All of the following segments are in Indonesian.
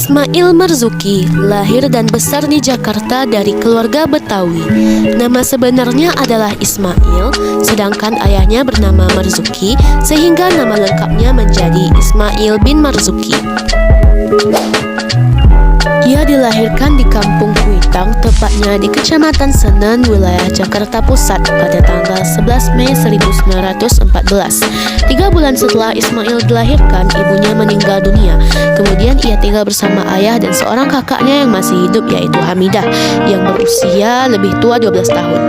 Ismail Marzuki lahir dan besar di Jakarta dari keluarga Betawi. Nama sebenarnya adalah Ismail, sedangkan ayahnya bernama Marzuki, sehingga nama lengkapnya menjadi Ismail bin Marzuki. Ia dilahirkan di Kampung Kuitang, tepatnya di Kecamatan Senen, wilayah Jakarta Pusat pada tanggal 11 Mei 1914. 3 bulan setelah Ismail dilahirkan, ibunya meninggal dunia. Kemudian ia tinggal bersama ayah dan seorang kakaknya yang masih hidup, yaitu Hamidah, yang berusia lebih tua 12 tahun.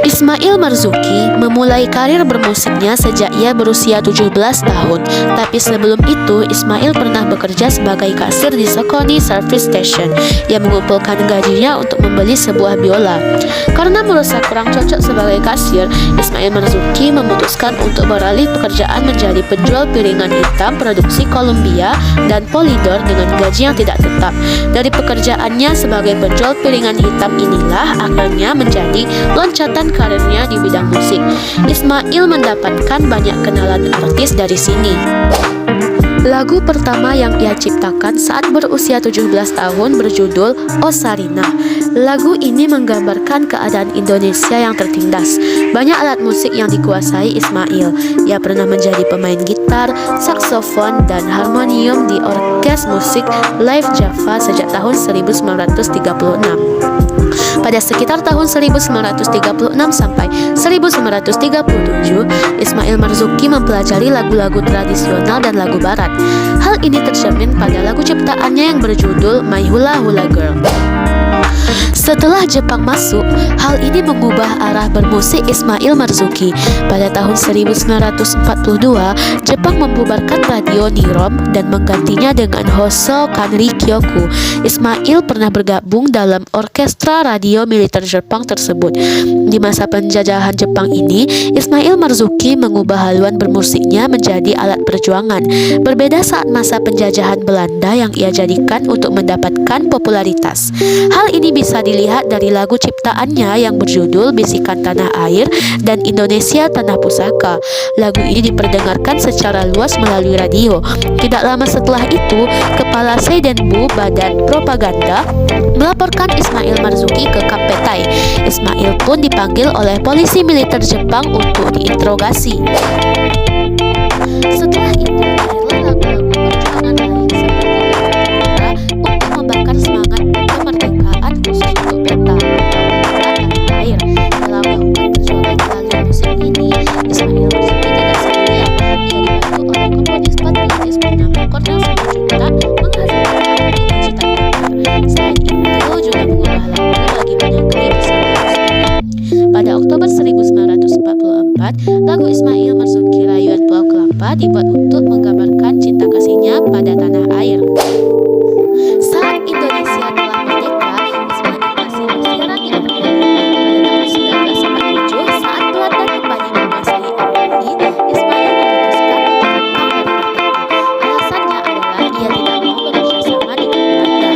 Ismail Marzuki memulai karir bermusiknya sejak ia berusia 17 tahun. Tapi sebelum itu, Ismail pernah bekerja sebagai kasir di Soconi Service Station yang mengumpulkan gajinya untuk membeli sebuah biola. Karena merasa kurang cocok sebagai kasir, Ismail Marzuki memutuskan untuk beralih pekerjaan menjadi penjual piringan hitam produksi Columbia dan Polydor dengan gaji yang tidak tetap. Dari pekerjaannya sebagai penjual piringan hitam inilah akhirnya menjadi loncatan karirnya di bidang musik. Ismail mendapatkan banyak kenalan artis dari sini. Lagu pertama yang ia ciptakan saat berusia 17 tahun berjudul O Sarinah. Lagu ini menggambarkan keadaan Indonesia yang tertindas. Banyak alat musik yang dikuasai Ismail. Ia pernah menjadi pemain gitar, saksofon, dan harmonium di orkes musik Live Java sejak tahun 1936. Pada sekitar tahun 1936 sampai 1937, Ismail Marzuki mempelajari lagu-lagu tradisional dan lagu barat. Hal ini tercermin pada lagu ciptaannya yang berjudul My Hula Hula Girl. Setelah Jepang masuk, hal ini mengubah arah bermusik Ismail Marzuki. Pada tahun 1942, Jepang membubarkan radio Nirom dan menggantinya dengan Hoso Kanri Kyoku. Ismail pernah bergabung dalam orkestra radio militer Jepang tersebut. Di masa penjajahan Jepang ini, Ismail Marzuki mengubah haluan bermusiknya menjadi alat perjuangan. Berbeda saat masa penjajahan Belanda yang ia jadikan untuk mendapatkan popularitas. Hal ini bisa dilihat dari lagu ciptaannya yang berjudul Bisikan Tanah Air dan Indonesia Tanah Pusaka. Lagu ini diperdengarkan secara luas melalui radio. Tidak lama setelah itu, Kepala Seidenbu Badan Propaganda melaporkan Ismail Marzuki ke Kappetai. Ismail pun dipanggil oleh polisi militer Jepang untuk diinterogasi. Setelah itu, lahirlah lagu-lagu perjuangan lain seperti Bendera untuk membakar semangat kemerdekaan khusus untuk peta tanah air. Dalam melakukan perjuangan melalui musik ini, Ismail Marzuki tidak sendirian. Ia dibantu oleh komponis patriotis bernama Kornel Simanjuntak menghasilkan lagu Cita Nyata. Selain itu, juga mengubah lagu bagi banyak klip bersama musiknya. Pada Oktober 1944, lagu Ismail Marzuki Rayuan Pulau Kelapa dibuat untuk menggambarkan cinta kasihnya pada tanah air. Saat Indonesia telah merdeka, Ismail masih bersiaran di RRI. Pada tahun 1947, saat Belanda kembali menguasai RRI, Ismail memutuskan untuk menentang RRI. Alasannya adalah ia tidak mau bekerja sama dengan Belanda.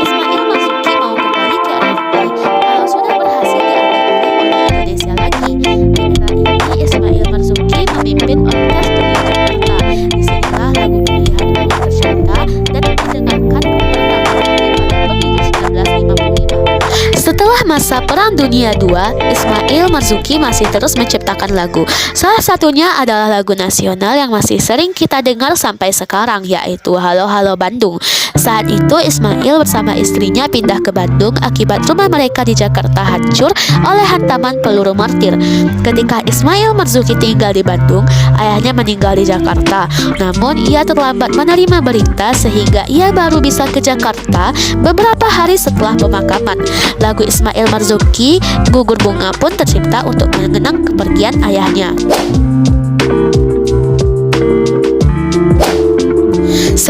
Ismail Marzuki mau kembali ke RRI kalau sudah berhasil diambil oleh Indonesia lagi. Di era ini, Ismail Marzuki memimpin orkes di Jakarta. Disinilah lagu pilihan lagu tercipta dan diperdengarkan pertama kali pada pemilu 1955. Setelah masa Perang Dunia II, Ismail Marzuki masih terus menciptakan lagu. Salah satunya adalah lagu nasional yang masih sering kita dengar sampai sekarang, yaitu Halo Halo Bandung. Saat itu Ismail bersama istrinya pindah ke Bandung akibat rumah mereka di Jakarta hancur oleh hantaman peluru mortir. Ketika Ismail Marzuki tinggal di Bandung, ayahnya meninggal di Jakarta. Namun ia terlambat menerima berita sehingga ia baru bisa ke Jakarta beberapa hari setelah pemakaman. Lagu Ismail Marzuki Gugur Bunga pun tercipta untuk mengenang kepergian ayahnya.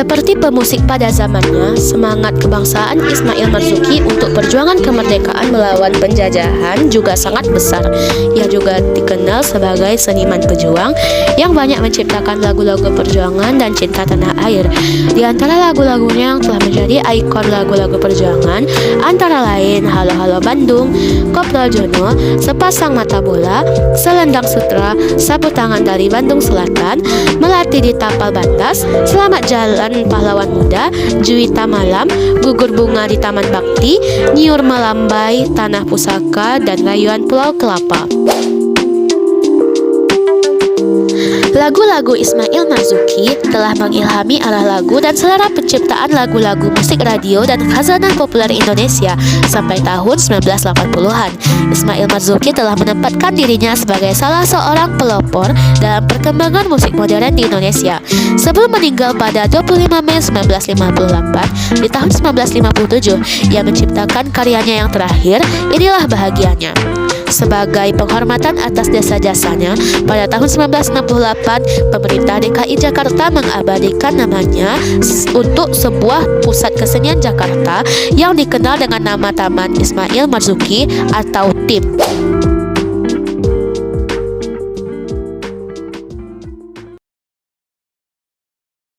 Seperti pemusik pada zamannya, semangat kebangsaan Ismail Marzuki untuk perjuangan kemerdekaan melawan penjajahan juga sangat besar. Ia juga dikenal sebagai seniman pejuang yang banyak menciptakan lagu-lagu perjuangan dan cinta tanah air. Di antara lagu-lagunya yang telah menjadi ikon lagu-lagu perjuangan antara lain Halo Halo Bandung, Kopral Jono, Sepasang Mata Bola, Selendang Sutra, Sapu Tangan dari Bandung Selatan, Melati di Tapal Batas, Selamat Jalan Pahlawan Muda, Juwita Malam, Gugur Bunga di Taman Bakti, Nyiur Melambai, Tanah Pusaka, dan Rayuan Pulau Kelapa. Lagu-lagu Ismail Marzuki telah mengilhami arah lagu dan selera penciptaan lagu-lagu musik radio dan khazanah populer Indonesia sampai tahun 1980-an. Ismail Marzuki telah menempatkan dirinya sebagai salah seorang pelopor dalam perkembangan musik modern di Indonesia. Sebelum meninggal pada 25 Mei 1958, di tahun 1957, ia menciptakan karyanya yang terakhir, Inilah Bahagianya. Sebagai penghormatan atas jasa-jasanya, pada tahun 1968, pemerintah DKI Jakarta mengabadikan namanya untuk sebuah pusat kesenian Jakarta yang dikenal dengan nama Taman Ismail Marzuki atau TIM.